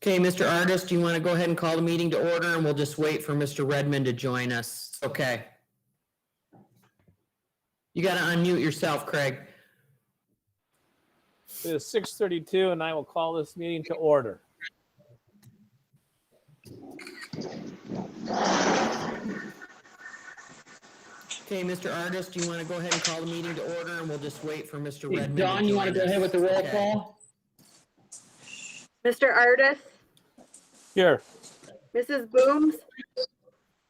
Okay, Mr. Artist, do you want to go ahead and call the meeting to order, and we'll just wait for Mr. Redmond to join us? Okay. You got to unmute yourself, Craig. It is 6:32, and I will call this meeting to order. Okay, Mr. Artist, do you want to go ahead and call the meeting to order, and we'll just wait for Mr. Hey, Redmond Dawn, to you want to join go ahead us? with the roll Okay. call? Mr. Artist, Here. Mrs. Booms,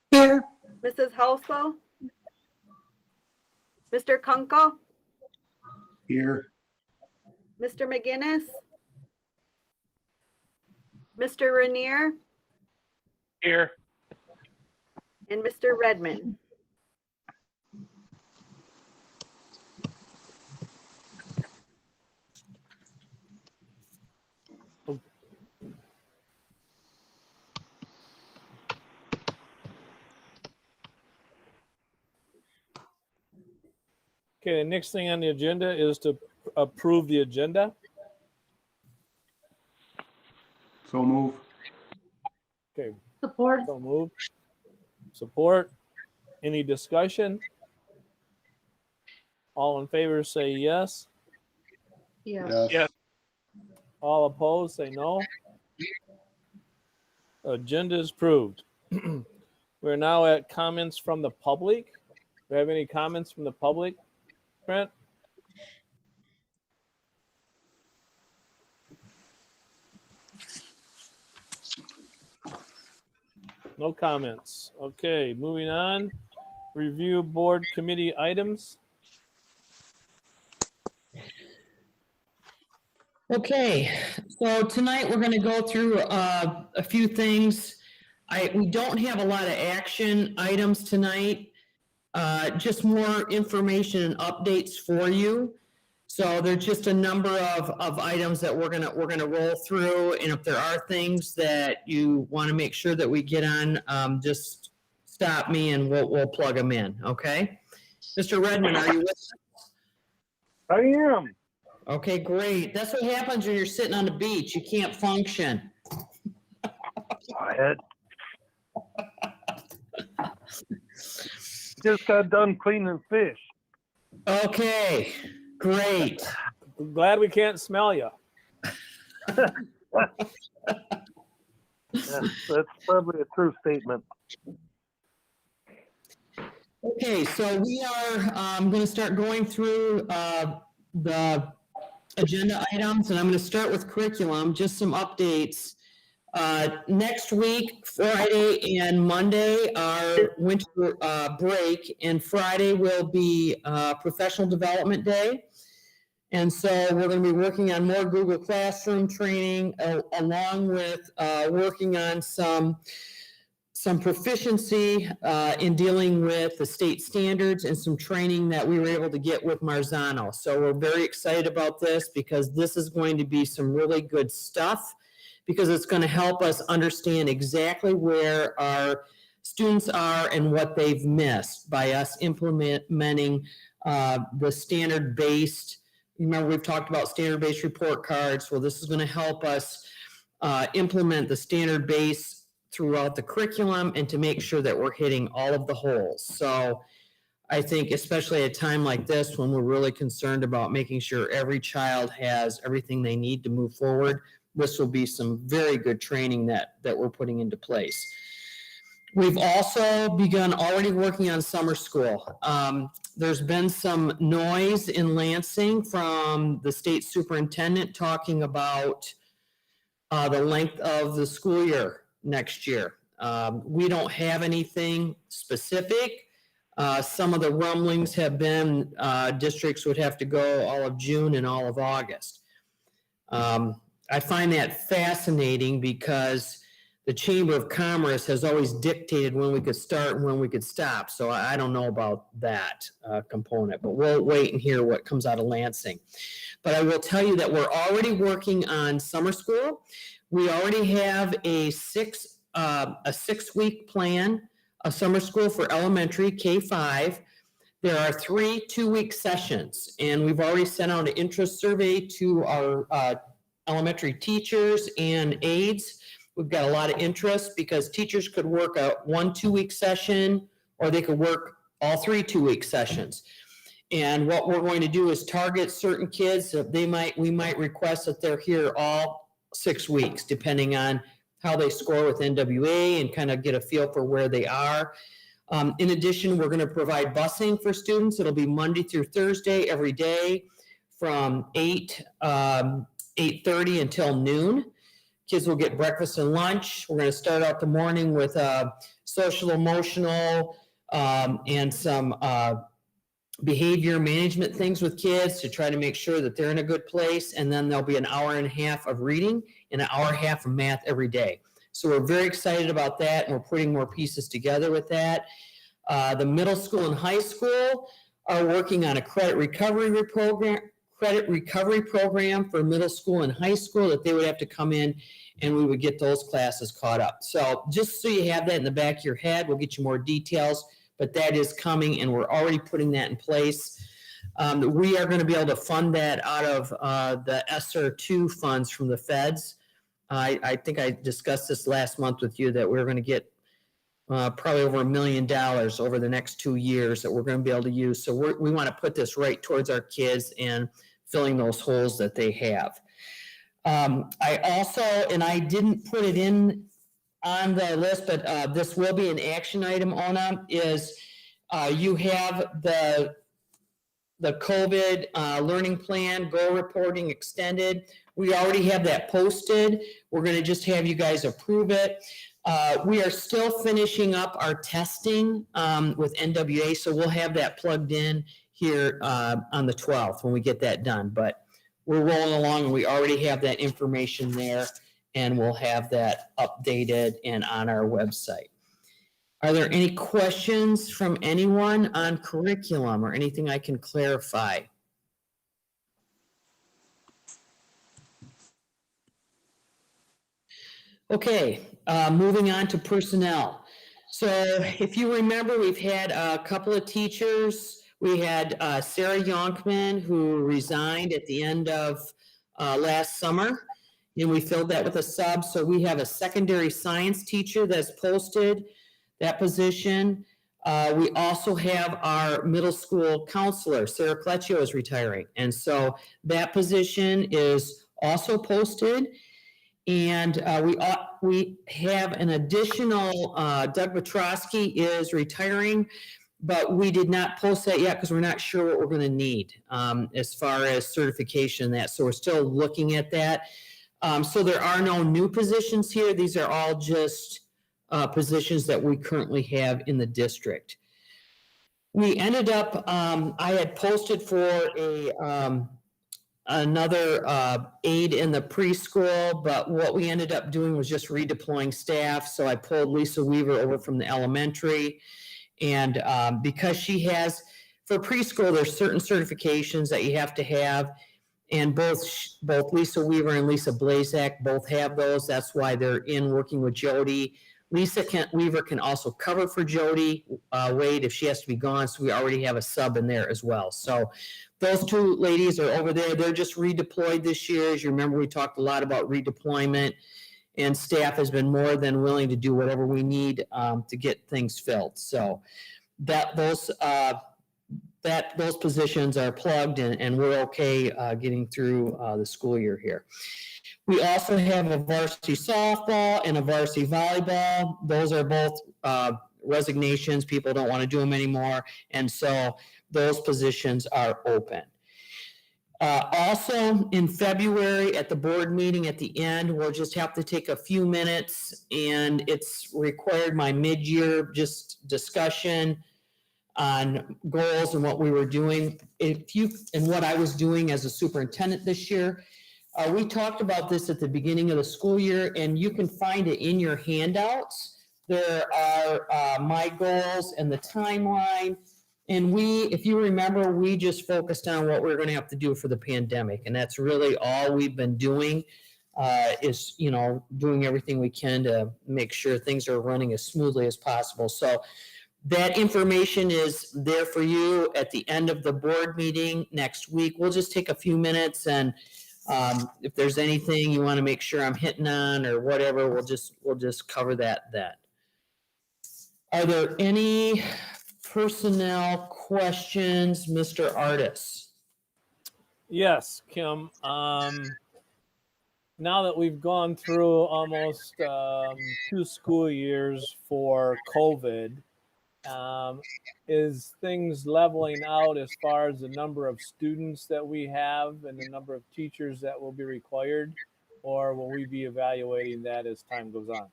Here. Mrs. Halsell, Mr. Kunkel, Here. Mr. McGinnis, Mr. Rainier, Here. and Mr. Redmond. Okay, the next thing on the agenda is to approve the agenda. So move. Okay, Support. so moved. Support. Any discussion? All in favor say yes. Yeah. Yes. All opposed say no. Agenda is approved. We're now at comments from the public. Do we have any comments from the public, Brent? No comments. Okay, moving on. Review board committee items. Okay, so tonight we're going to go through a few things. We don't have a lot of action items tonight, just more information and updates for you. So there's just a number of items that we're gonna roll through, and if there are things that you want to make sure that we get on, just stop me and we'll plug them in. Okay, Mr. Redmond, are you with us? I am. Okay, great. That's what happens when you're sitting on the beach. You can't function. Quiet. Just got done cleaning fish. Okay, great. I'm glad we can't smell you. That's probably a true statement. Okay, so we are going to start going through the agenda items, and I'm going to start with curriculum, just some updates. Next week, Friday and Monday are winter break, and Friday will be Professional Development Day. And so we're going to be working on more Google Classroom training, along with working on some proficiency in dealing with the state standards and some training that we were able to get with Marzano. So we're very excited about this because this is going to be some really good stuff, because it's going to help us understand exactly where our students are and what they've missed by us implementing the standard-based. Remember, we've talked about standard-based report cards. Well, this is going to help us implement the standard-based throughout the curriculum and to make sure that we're hitting all of the holes. So I think especially at a time like this, when we're really concerned about making sure every child has everything they need to move forward, this will be some very good training that we're putting into place. We've also begun already working on summer school. There's been some noise in Lansing from the state superintendent talking about the length of the school year next year. We don't have anything specific. Some of the rumblings have been districts would have to go all of June and all of August. I find that fascinating because the Chamber of Commerce has always dictated when we could start and when we could stop. So I don't know about that component, but we'll wait and hear what comes out of Lansing. But I will tell you that we're already working on summer school. We already have a six-week plan of summer school for elementary K-5. There are 3 two-week sessions, and we've already sent out an interest survey to our elementary teachers and aides. We've got a lot of interest because teachers could work a 1 2-week session, or they could work all 3 2-week sessions. And what we're going to do is target certain kids that we might request that they're here all 6 weeks, depending on how they score with NWA and kind of get a feel for where they are. In addition, we're going to provide busing for students. It'll be Monday through Thursday, every day from 8:30 until noon. Kids will get breakfast and lunch. We're going to start out the morning with social emotional and some behavior management things with kids to try to make sure that they're in a good place. And then there'll be an hour and a half of reading and an hour and a half of math every day. So we're very excited about that, and we're putting more pieces together with that. The middle school and high school are working on a credit recovery program for middle school and high school that they would have to come in, and we would get those classes caught up. So just so you have that in the back of your head, we'll get you more details, but that is coming, and we're already putting that in place. We are going to be able to fund that out of the ESSER 2 funds from the feds. I think I discussed this last month with you that we're going to get probably over $1 million over the next 2 years that we're going to be able to use. So we want to put this right towards our kids and filling those holes that they have. I also, and I didn't put it in on the list, but this will be an action item, Ona, is you have the COVID learning plan, goal reporting extended. We already have that posted. We're going to just have you guys approve it. We are still finishing up our testing with NWA, so we'll have that plugged in here on the 12th when we get that done. But we're rolling along, and we already have that information there, and we'll have that updated and on our website. Are there any questions from anyone on curriculum or anything I can clarify? Okay, moving on to personnel. So if you remember, we've had a couple of teachers. We had Sarah Yonkman, who resigned at the end of last summer, and we filled that with a sub. So we have a secondary science teacher that's posted that position. We also have our middle school counselor, Sarah Clecchio, is retiring. And so that position is also posted. And we have an additional, Doug Petrosky is retiring, but we did not post that yet because we're not sure what we're going to need as far as certification and that. So we're still looking at that. So there are no new positions here. These are all just positions that we currently have in the district. We ended up, I had posted for another aide in the preschool, but what we ended up doing was just redeploying staff. So I pulled Lisa Weaver over from the elementary. And because she has, for preschool, there's certain certifications that you have to have. And both Lisa Weaver and Lisa Blazak both have those. That's why they're in working with Jody. Weaver can also cover for Jody Wade if she has to be gone. So we already have a sub in there as well. So those two ladies are over there. They're just redeployed this year. As you remember, we talked a lot about redeployment, and staff has been more than willing to do whatever we need to get things filled. So those positions are plugged, and we're okay getting through the school year here. We also have a varsity softball and a varsity volleyball. Those are both resignations. People don't want to do them anymore. And so those positions are open. Also in February at the board meeting at the end, we'll just have to take a few minutes, and it's required my mid-year just discussion on goals and what we were doing. And what I was doing as a superintendent this year. We talked about this at the beginning of the school year, and you can find it in your handouts. There are my goals and the timeline. And if you remember, we just focused on what we're going to have to do for the pandemic. And that's really all we've been doing is, doing everything we can to make sure things are running as smoothly as possible. So that information is there for you at the end of the board meeting next week. We'll just take a few minutes and If there's anything you want to make sure I'm hitting on or whatever, we'll just cover that. Are there any personnel questions, Mr. Artis? Yes, Kim. Now that we've gone through almost 2 school years for COVID, is things leveling out as far as the number of students that we have and the number of teachers that will be required, or will we be evaluating that as time goes on?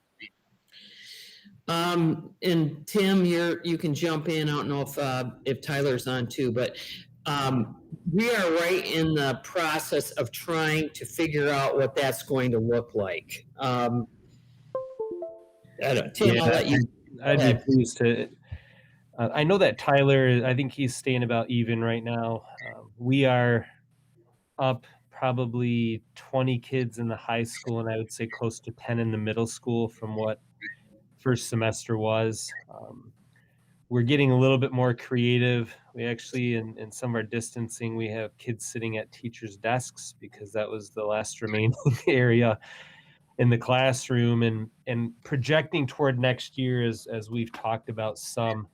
And Tim, you can jump in. I don't know if Tyler's on too, but we are right in the process of trying to figure out what that's going to look like. Tim, Yeah, I'll let you. I'd go be ahead. pleased to. I know that Tyler, I think he's staying about even right now. We are up probably 20 kids in the high school, and I would say close to 10 in the middle school from what first semester was. We're getting a little bit more creative. We actually, in some of our distancing, we have kids sitting at teachers' desks because that was the last remaining area in the classroom, and projecting toward next year as we've talked about some.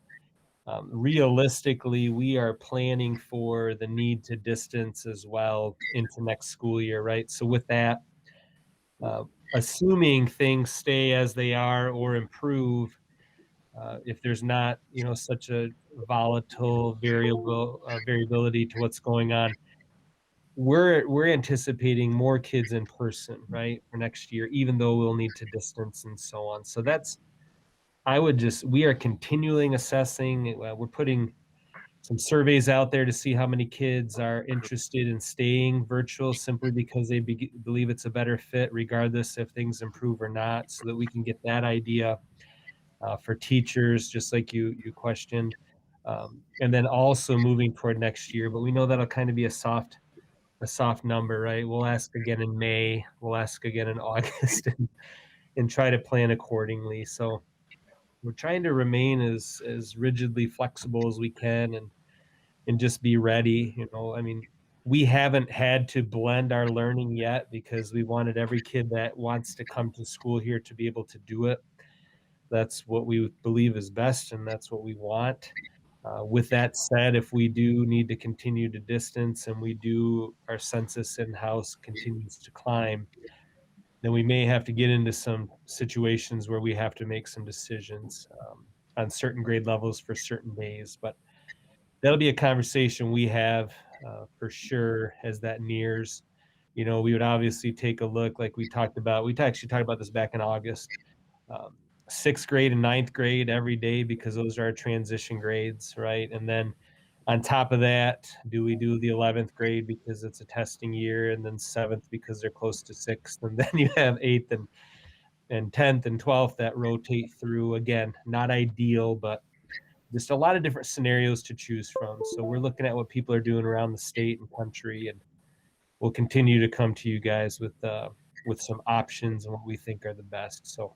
Realistically, we are planning for the need to distance as well into next school year, right? So with that, assuming things stay as they are or improve, if there's not, such a volatile variability to what's going on, we're anticipating more kids in person, right, for next year, even though we'll need to distance and so on. So we are continuing assessing. We're putting some surveys out there to see how many kids are interested in staying virtual simply because they believe it's a better fit, regardless if things improve or not, so that we can get that idea for teachers, just like you questioned. And then also moving toward next year, but we know that'll kind of be a soft number, right? We'll ask again in May, we'll ask again in August, and try to plan accordingly. So we're trying to remain as rigidly flexible as we can and just be ready. I mean, we haven't had to blend our learning yet because we wanted every kid that wants to come to school here to be able to do it. That's what we believe is best, and that's what we want. With that said, if we do need to continue to distance and our census in-house continues to climb, then we may have to get into some situations where we have to make some decisions on certain grade levels for certain days. But that'll be a conversation we have for sure as that nears. We would obviously take a look, like we talked about. We actually talked about this back in August. 6th grade and 9th grade every day, because those are our transition grades, right? And then on top of that, do we do the 11th grade because it's a testing year, and then 7th because they're close to 6th, and then you have 8th and 10th and 12th that rotate through. Again, not ideal, but just a lot of different scenarios to choose from. So we're looking at what people are doing around the state and country, and we'll continue to come to you guys with some options and what we think are the best. So,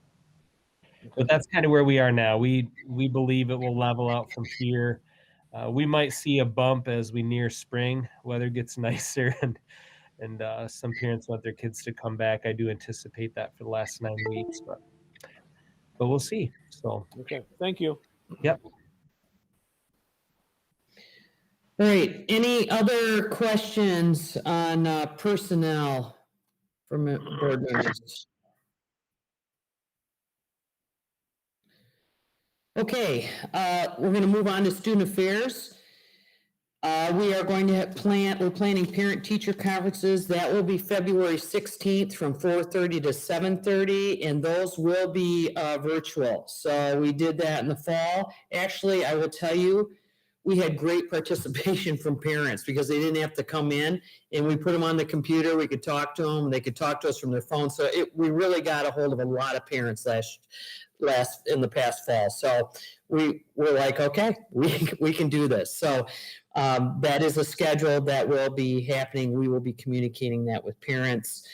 but that's kind of where we are now. We believe it will level out from here. We might see a bump as we near spring. Weather gets nicer, and some parents want their kids to come back. I do anticipate that for the last 9 weeks, but we'll see. So, Okay, thank you. Yep. All right, any other questions on personnel from board members? Okay, we're going to move on to student affairs. We are going to we're planning parent-teacher conferences. That will be February 16th from 4:30 to 7:30, and those will be virtual. So we did that in the fall. Actually, I will tell you, we had great participation from parents because they didn't have to come in, and we put them on the computer. We could talk to them. They could talk to us from their phone. So we really got a hold of a lot of parents in the past fall. So we were like, okay, we can do this. So that is a schedule that will be happening. We will be communicating that with parents.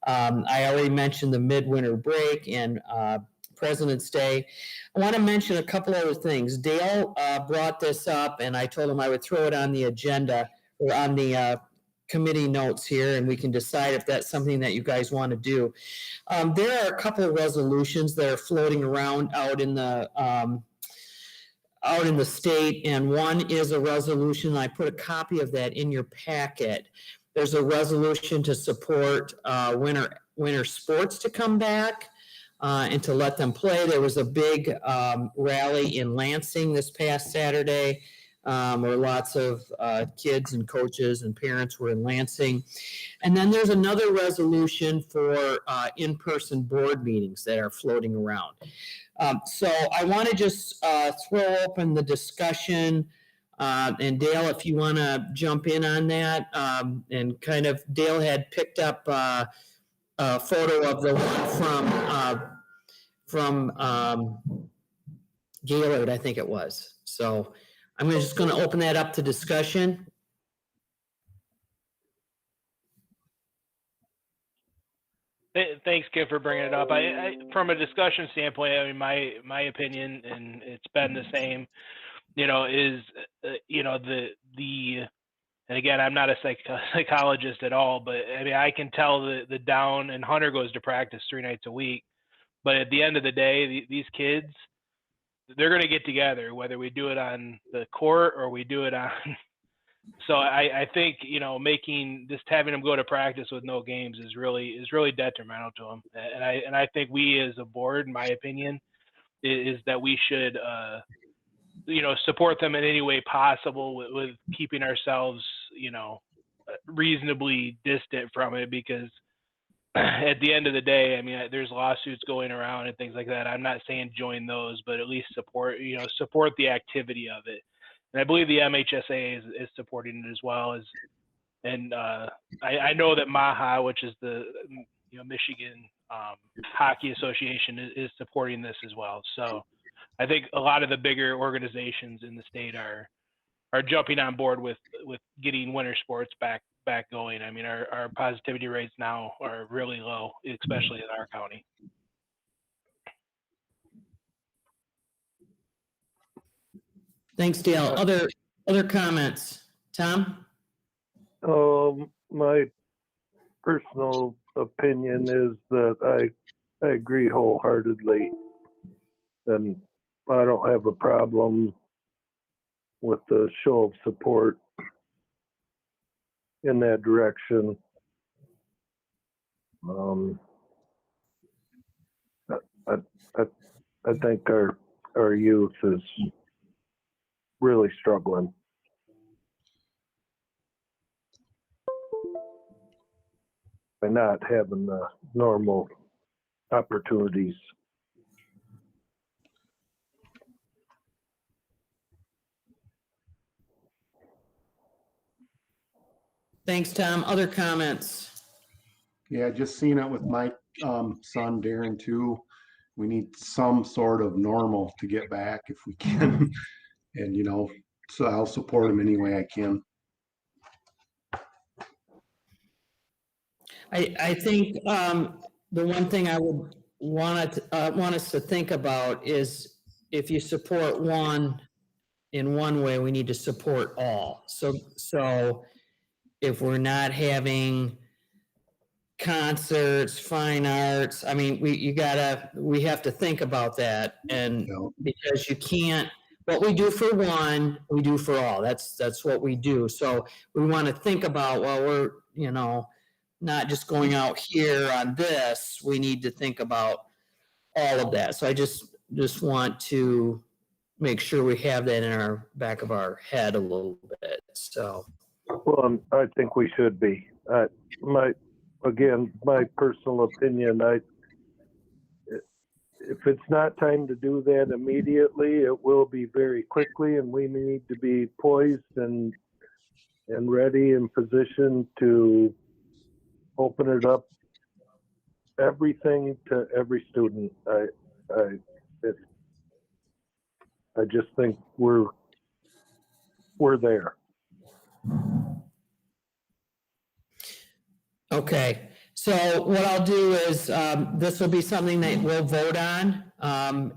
I already mentioned the midwinter break and President's Day. I want to mention a couple other things. Dale brought this up, and I told him I would throw it on the agenda or on the committee notes here, and we can decide if that's something that you guys want to do. There are a couple of resolutions that are floating around out in the state, and one is a resolution, I put a copy of that in your packet. There's a resolution to support winter sports to come back and to let them play. There was a big rally in Lansing this past Saturday where lots of kids and coaches and parents were in Lansing. And then there's another resolution for in-person board meetings that are floating around. So I want to just throw open the discussion. And Dale, if you want to jump in on that, and kind of, Dale had picked up a photo of the one from Gaylord, I think it was. So I'm just going to open that up to discussion. Thanks, Kim, for bringing it up. I from a discussion standpoint, I mean, my opinion, and it's been the same, is, and again, I'm not a psychologist at all, but I mean, I can tell the down, and Hunter goes to practice 3 nights a week, but at the end of the day, these kids, they're going to get together, whether we do it on the court or we do it on. So I think, having them go to practice with no games is really detrimental to them. And I think we as a board, in my opinion, is that we should, support them in any way possible with keeping ourselves, reasonably distant from it, because at the end of the day, I mean, there's lawsuits going around and things like that. I'm not saying join those, but at least support the activity of it. And I believe the MHSA is supporting it as well as, and I know that MAHA, which is the Michigan Hockey Association, is supporting this as well. So I think a lot of the bigger organizations in the state are jumping on board with getting winter sports back going. I mean, our positivity rates now are really low, especially in our county. Thanks, Dale. Other comments? Tom? My personal opinion is that I agree wholeheartedly, and I don't have a problem with the show of support in that direction. I think our youth is really struggling. By not having the normal opportunities. Thanks, Tom. Other comments? Yeah, just seen it with my son Darren too. We need some sort of normal to get back if we can. And so I'll support him any way I can. I think the one thing I would want us to think about is, if you support one in one way, we need to support all. So if we're not having concerts, fine arts, I mean, we have to think about that, and because you can't. What we do for one, we do for all. That's what we do. So we want to think about, well, we're not just going out here on this. We need to think about all of that. So I just want to make sure we have that in our back of our head a little bit. So. Well, I think we should be. My personal opinion, if it's not time to do that immediately, it will be very quickly, and we need to be poised and ready and positioned to open it up, everything to every student. I just think we're there. Okay, so what I'll do is, this will be something that we'll vote on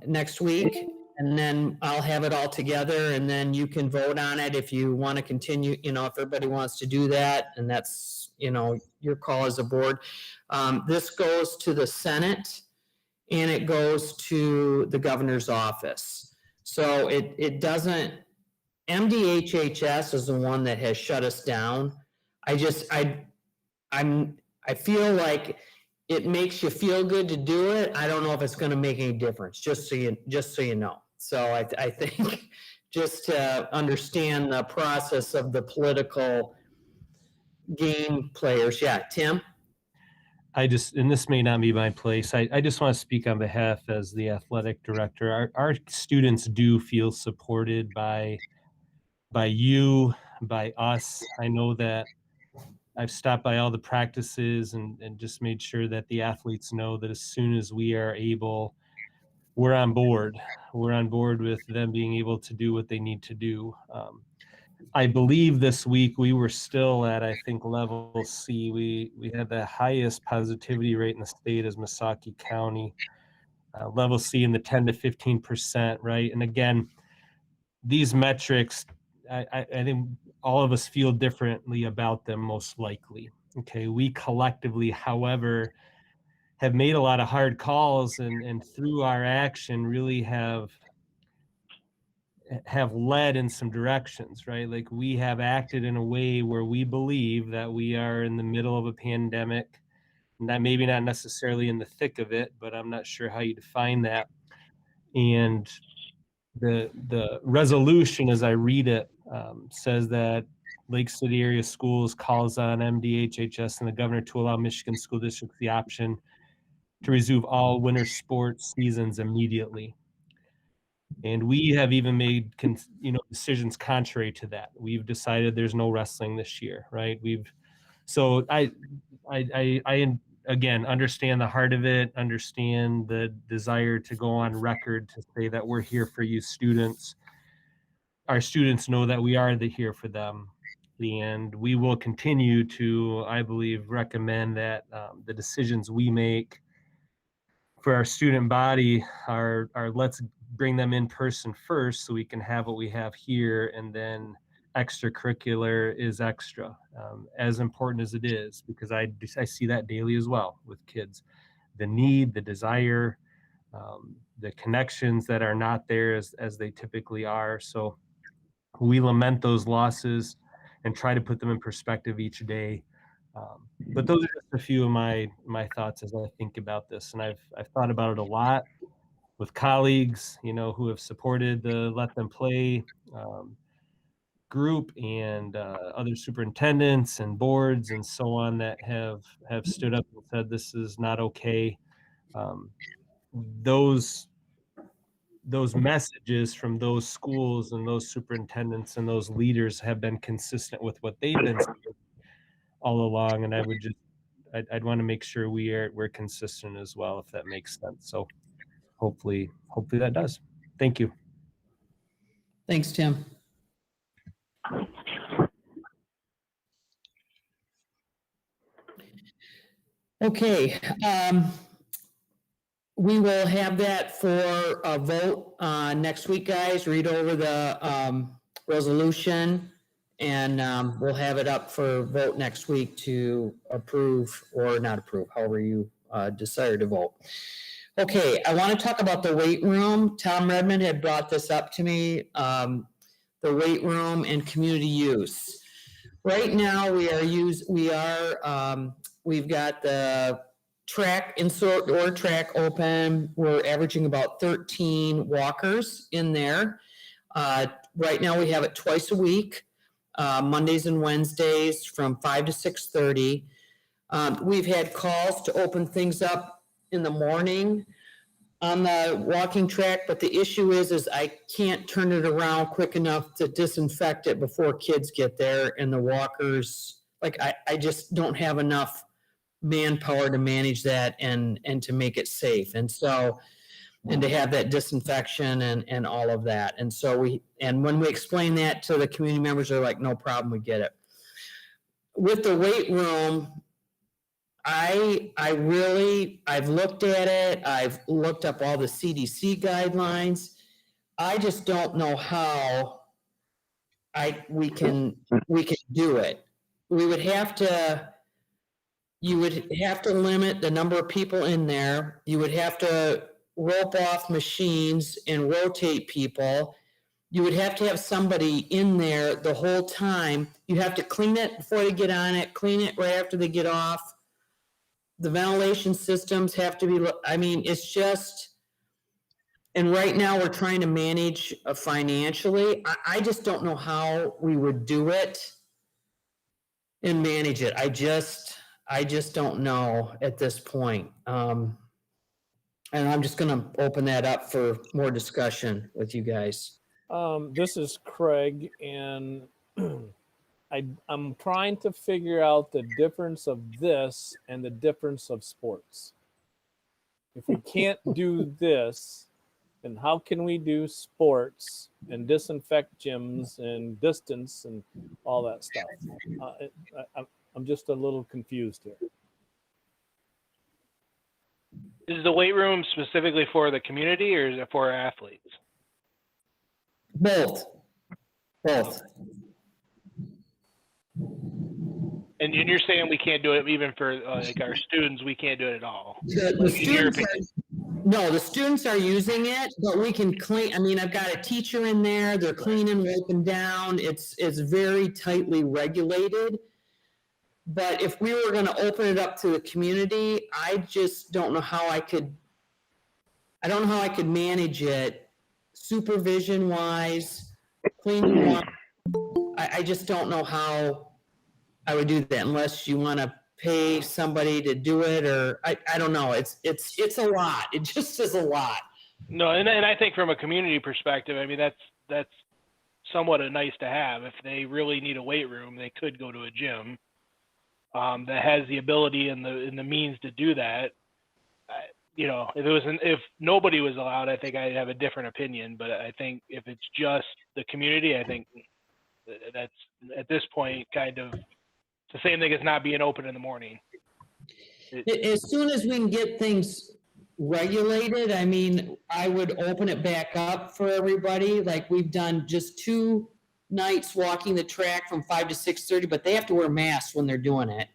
next week, And then I'll have it all together, and then you can vote on it if you want to continue, if everybody wants to do that, and that's, your call as a board. This goes to the Senate, and it goes to the governor's office. So it doesn't, MDHHS is the one that has shut us down. I feel like it makes you feel good to do it. I don't know if it's going to make any difference, just so you know. So I think just to understand the process of the political game players. Yeah, Tim? And this may not be my place, I just want to speak on behalf as the athletic director. Our students do feel supported by you, by us. I know that I've stopped by all the practices and just made sure that the athletes know that as soon as we are able, we're on board. We're on board with them being able to do what they need to do. I believe this week we were still at, I think, level C. We had the highest positivity rate in the state as Missaukee County. Level C in the 10 to 15%, right? And again, these metrics, I think all of us feel differently about them, most likely. Okay, we collectively, however, have made a lot of hard calls and through our action really have led in some directions, right? Like we have acted in a way where we believe that we are in the middle of a pandemic, not maybe not necessarily in the thick of it, but I'm not sure how you define that. And the resolution, as I read it, says that Lake City area schools calls on MDHHS and the governor to allow Michigan school districts the option to resume all winter sports seasons immediately. And we have even made decisions contrary to that. We've decided there's no wrestling this year, right? So I again understand the heart of it, understand the desire to go on record to say that we're here for you students. Our students know that we are here for them, and we will continue to, I believe, recommend that the decisions we make for our student body are let's bring them in person first so we can have what we have here, and then extracurricular is extra, as important as it is, because I see that daily as well with kids. The need, the desire, the connections that are not there as they typically are. So we lament those losses and try to put them in perspective each day. But those are just a few of my thoughts as I think about this. And I've thought about it a lot with colleagues, who have supported the Let Them Play group, and other superintendents and boards and so on that have stood up and said this is not okay. Those messages from those schools and those superintendents and those leaders have been consistent with what they've been saying all along, and I'd want to make sure we're consistent as well, if that makes sense. So hopefully that does. Thank you. Thanks, Tim. Okay, we will have that for a vote next week, guys. Read over the resolution, and we'll have it up for vote next week to approve or not approve, however you desire to vote. Okay, I want to talk about the weight room. Tom Redmond had brought this up to me, the weight room and community use. Right now, we've got the track, indoor track open. We're averaging about 13 walkers in there. Right now, we have it twice a week, Mondays and Wednesdays from 5 to 6:30. We've had calls to open things up in the morning on the walking track, but the issue is I can't turn it around quick enough to disinfect it before kids get there, and the walkers, I just don't have enough manpower to manage that and to make it safe. And so, and to have that disinfection and all of that. And so when we explain that to the community members, they're like, no problem, we get it. With the weight room, I've looked at it. I've looked up all the CDC guidelines. I just don't know how we can do it. We would have to, you would have to limit the number of people in there. You would have to rope off machines and rotate people. You would have to have somebody in there the whole time. You have to clean it before they get on it, clean it right after they get off. The ventilation systems have to be, I mean, it's just, and right now we're trying to manage financially. I just don't know how we would do it and manage it. I just don't know at this point. And I'm just gonna open that up for more discussion with you guys. This is Craig, and I'm trying to figure out the difference of this and the difference of sports. If we can't do this, then how can we do sports and disinfect gyms and distance and all that stuff? I'm just a little confused here. Is the weight room specifically for the community or is it for athletes? Both. And you're saying we can't do it even for like our students, we can't do it at all? The students are using it, but we can clean, I mean, I've got a teacher in there, they're cleaning, wiping down, it's very tightly regulated. But if we were gonna open it up to the community, I just don't know how I could manage it supervision wise, cleaning wise. I just don't know how I would do that unless you wanna pay somebody to do it, or I don't know, it's a lot, it just is a lot. No, and I think from a community perspective, I mean, that's somewhat a nice to have. If they really need a weight room, they could go to a gym that has the ability and the means to do that. You know, if nobody was allowed, I think I'd have a different opinion. But I think if it's just the community, I think that's at this point kind of the same thing as not being open in the morning. As soon as we can get things regulated, I mean, I would open it back up for everybody. Like we've done just 2 nights walking the track from 5 to 6:30, but they have to wear masks when they're doing it.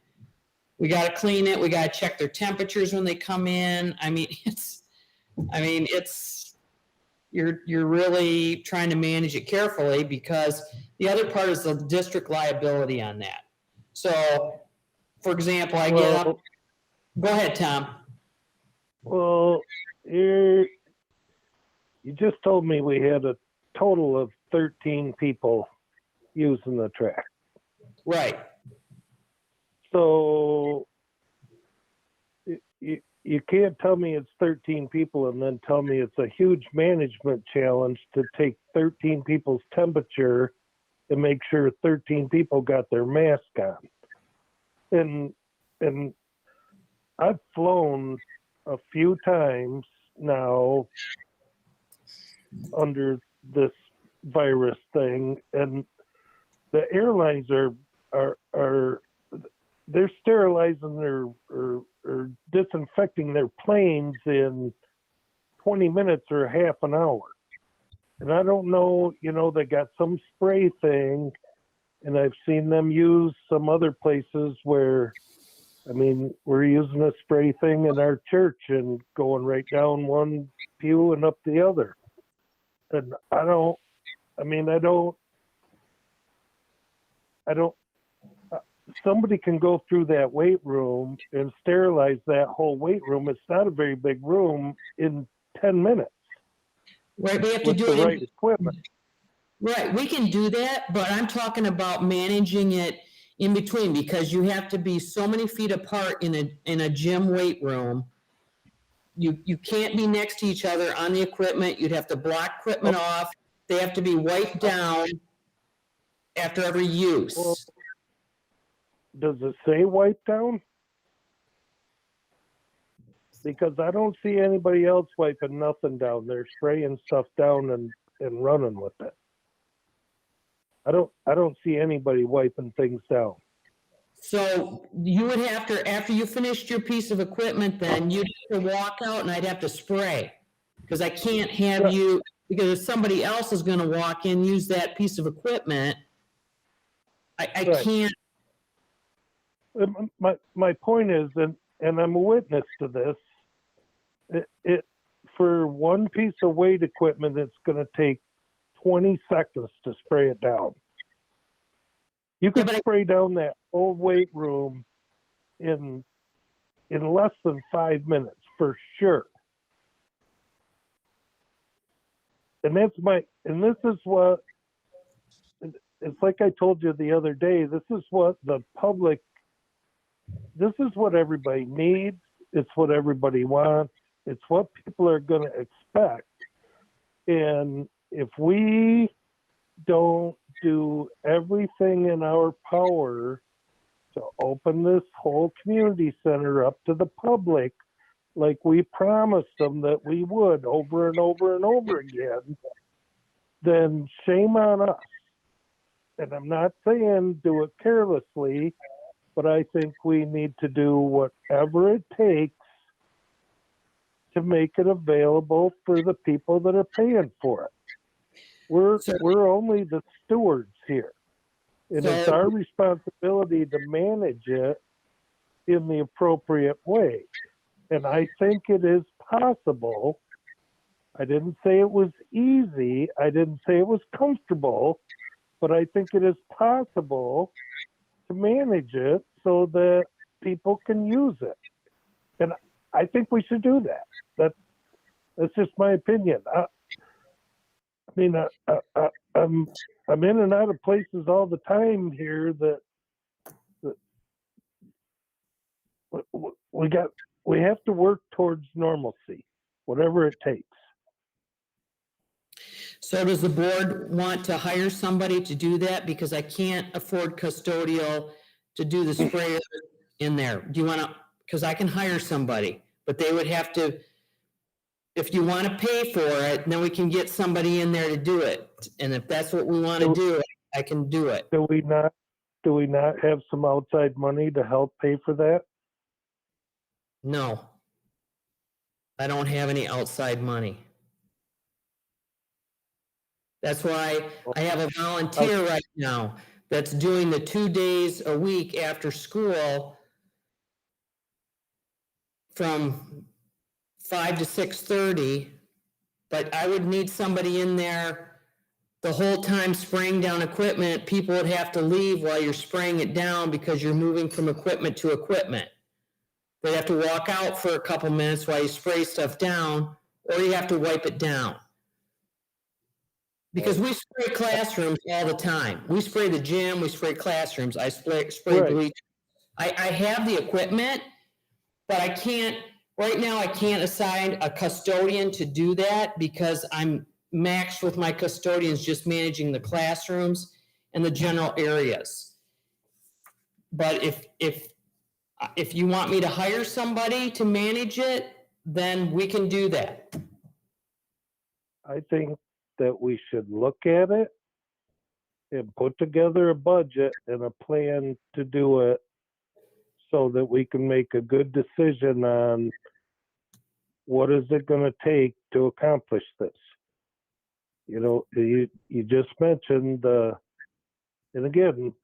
We got to clean it. We got to check their temperatures when they come in. I mean, you're really trying to manage it carefully because the other part is the district liability on that. So, for example, I get up. Go ahead, Tom. Well, you just told me we had a total of 13 people using the track. Right. So you can't tell me it's 13 people and then tell me it's a huge management challenge to take 13 people's temperature and make sure 13 people got their mask on. And I've flown a few times now under this virus thing, and the airlines are they're sterilizing or disinfecting their planes in 20 minutes or half an hour. And I don't know, they got some spray thing, and I've seen them use some other places where, I mean, we're using a spray thing in our church and going right down one pew and up the other. And I don't, somebody can go through that weight room and sterilize that whole weight room. It's not a very big room in 10 minutes. Right, we have to with do the it right equipment. Right, we can do that, but I'm talking about managing it in between because you have to be so many feet apart in a gym weight room. You can't be next to each other on the equipment. You'd have to block equipment off. They have to be wiped down after every use. Well, does it say wipe down? Because I don't see anybody else wiping nothing down. They're spraying stuff down and running with it. I don't see anybody wiping things down. So you would have to, after you finished your piece of equipment, then you'd have to walk out and I'd have to spray. Because I can't have you Because if somebody else is gonna walk in, use that piece of equipment, I Right. can't, My point is, and I'm a witness to this, it for one piece of weight equipment, it's going to take 20 seconds to spray it down. You could but I- spray down that whole weight room in less than 5 minutes for sure. And this is what, it's like I told you the other day, this is what the public, this is what everybody needs. It's what everybody wants. It's what people are going to expect. And if we don't do everything in our power to open this whole community center up to the public, like we promised them that we would over and over and over again, then shame on us. And I'm not saying do it carelessly, but I think we need to do whatever it takes to make it available for the people that are paying for it. We're only the stewards here. And it's So- our responsibility to manage it in the appropriate way. And I think it is possible. I didn't say it was easy. I didn't say it was comfortable, but I think it is possible to manage it so that people can use it. And I think we should do that. That's just my opinion. I'm in and out of places all the time here that we have to work towards normalcy, whatever it takes. So does the board want to hire somebody to do that? Because I can't afford custodial to do the sprayer in there. Do you want to, because I can hire somebody, but they would have to, if you want to pay for it, then we can get somebody in there to do it. And if that's what we want to do, I can do it. Do we not have some outside money to help pay for that? No. I don't have any outside money. That's why I have a volunteer right now that's doing the 2 days a week after school from 5 to 6:30, but I would need somebody in there the whole time spraying down equipment. People would have to leave while you're spraying it down because you're moving from equipment to equipment. They'd have to walk out for a couple minutes while you spray stuff down, or you have to wipe it down. Because we spray classrooms all the time. We spray the gym, we spray classrooms, I spray Right. bleach. I have the equipment, but I can't, right now I can't assign a custodian to do that because I'm maxed with my custodians just managing the classrooms and the general areas. But if you want me to hire somebody to manage it, then we can do that. I think that we should look at it and put together a budget and a plan to do it so that we can make a good decision on what is it going to take to accomplish this. You know, you just mentioned, and again,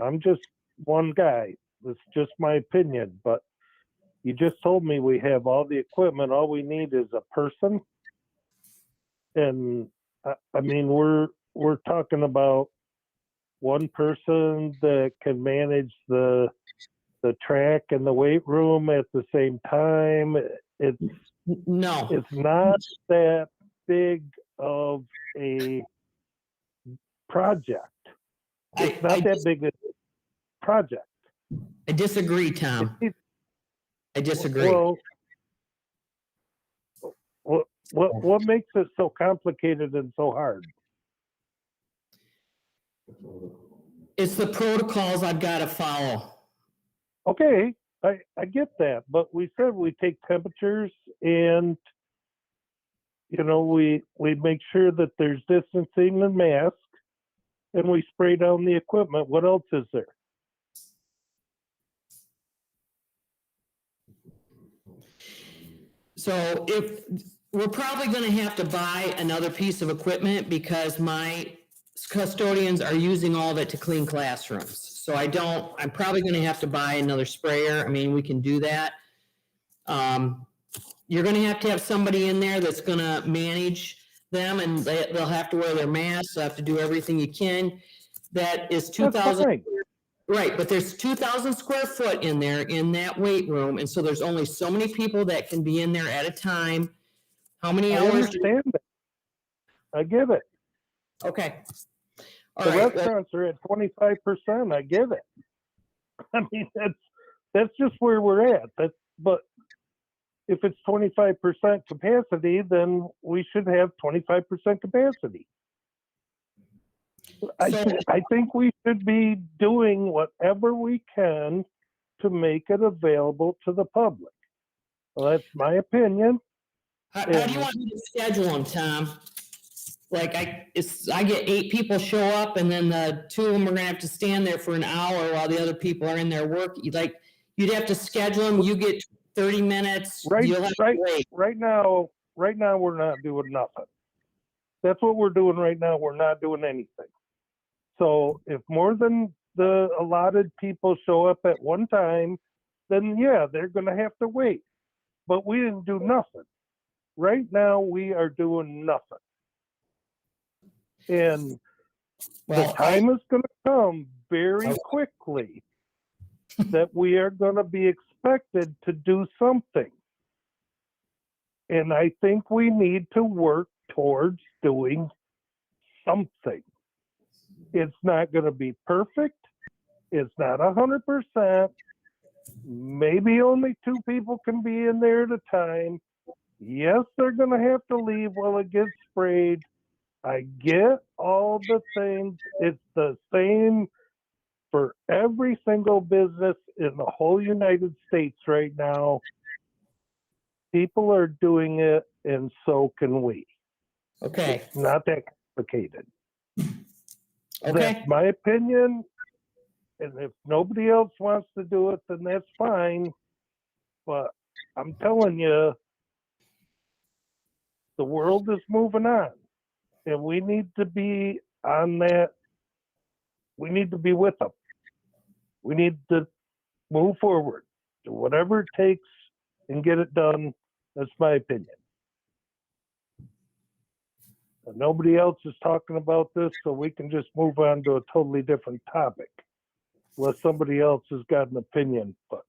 I'm just one guy. It's just my opinion, but you just told me we have all the equipment. All we need is a person. And I mean, we're talking about one person that can manage the track and the weight room at the same time. No, It's not that big of a project. It's not that big a project. I disagree, Tom. I disagree. Well, what makes it so complicated and so hard? It's the protocols I've got to follow. Okay, I get that, but we said we take temperatures and, you know, we make sure that there's distancing and masks, and we spray down the equipment. What else is there? So We're probably gonna have to buy another piece of equipment because my custodians are using all of it to clean classrooms. So I'm probably gonna have to buy another sprayer. I mean, we can do that. You're gonna have somebody in there that's gonna manage them, and they'll have to wear their masks, they'll have to do everything you can. That is 2,000. fine. Right, but there's 2,000 square foot in there, in that weight room, and so there's only so many people that can be in there at a time. How many I hours? understand that. I get it. Okay. All The right, well, restaurants are at 25%. I get it. I mean, that's just where we're at. But if it's 25% capacity, then we should have 25% capacity. I think we should be doing whatever we can to make it available to the public. Well, that's my opinion. how do you want me to schedule them, Tom? Like, I get 8 people show up, and then the 2 of them are gonna have to stand there for an hour while the other people are in their work. You'd have to schedule them, you get 30 minutes. You'll have to wait. Right now, we're not doing nothing. That's what we're doing right now. We're not doing anything. So if more than the allotted people show up at one time, then yeah, they're going to have to wait. But we didn't do nothing. Right now, we are doing nothing. And the time is going to come very quickly that we are going to be expected to do something. And I think we need to work towards doing something. It's not going to be perfect. It's not 100%. Maybe only 2 people can be in there at a time. Yes, they're going to have to leave while it gets sprayed. I get all the things. It's the same for every single business in the whole United States right now. People are doing it, and so can we. Okay, It's not that complicated. okay, That's my opinion. And if nobody else wants to do it, then that's fine. But I'm telling you, the world is moving on. And we need to be on that. We need to be with them. We need to move forward. Do whatever it takes and get it done. That's my opinion. And nobody else is talking about this, so we can just move on to a totally different topic. Unless somebody else has got an opinion. But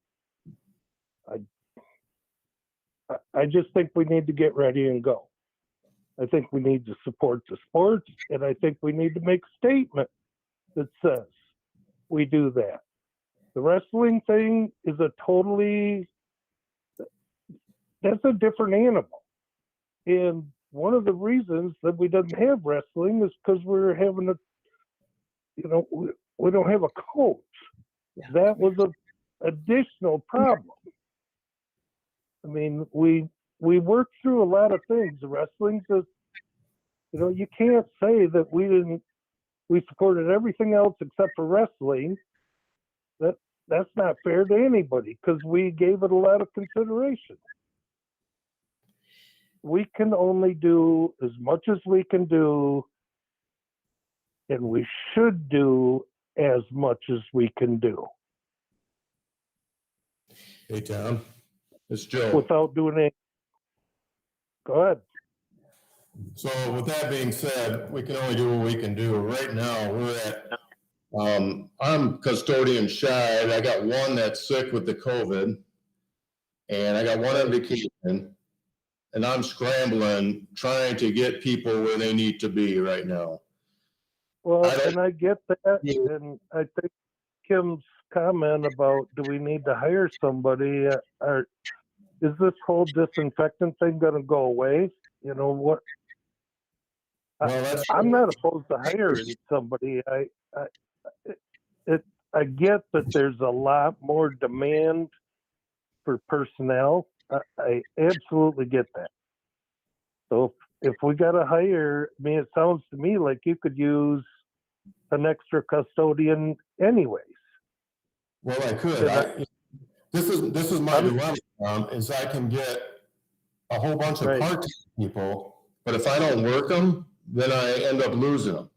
I just think we need to get ready and go. I think we need to support the sports, and I think we need to make a statement that says we do that. The wrestling thing is that's a different animal. And one of the reasons that we don't have wrestling is because we're having we don't have a coach. Yeah. That was an additional problem. I mean, we worked through a lot of things. Wrestling's you can't say that we supported everything else except for wrestling. That's not fair to anybody because we gave it a lot of consideration. We can only do as much as we can do, and we should do as much as we can do. Hey, Tom, it's Joe. Without doing anything. Go ahead. So with that being said, we can only do what we can do. Right now, we're at, I'm custodian shy. I got one that's sick with the COVID, and I got one on vacation, and I'm scrambling, trying to get people where they need to be right now. Well, and I get that, and I think Kim's comment about do we need to hire somebody, or is this whole disinfectant thing going to go away? You know what? Well, I'm not opposed to hiring somebody. I get that there's a lot more demand for personnel. I absolutely get that. So if we got to hire, I mean, it sounds to me like you could use an extra custodian anyways. Well, I could. This is my dilemma, is I can get a whole bunch of Right. part-time people, but if I don't work them, then I end up losing them.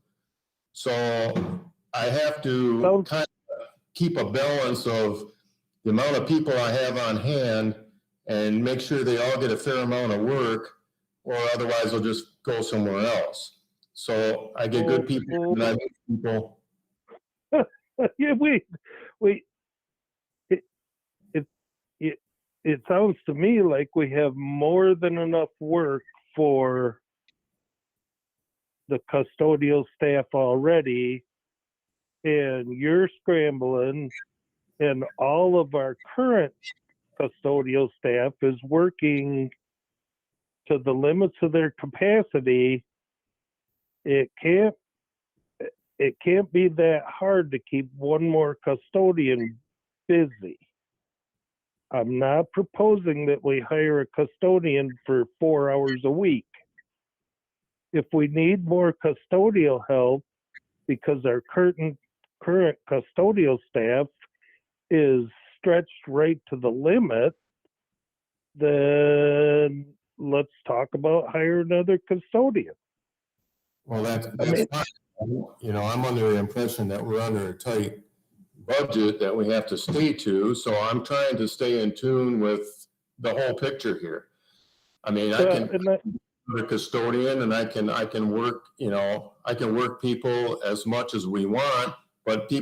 So I have to Sounds- kind of keep a balance of the amount of people I have on hand and make sure they all get a fair amount of work, or otherwise they'll just go somewhere else. So I get good people and I lose people. Yeah, it sounds to me like we have more than enough work for the custodial staff already, and you're scrambling, and all of our current custodial staff is working to the limits of their capacity. It can't be that hard to keep one more custodian busy. I'm not proposing that we hire a custodian for 4 hours a week. If we need more custodial help because our current custodial staff is stretched right to the limit, then let's talk about hiring another custodian. Well, that's fine. You know, I'm under the impression that we're under a tight budget that we have to stay to, so I'm trying to stay in tune with the whole picture here. I mean, I can be a custodian and I can work, you know, I can work people as much as we want, but the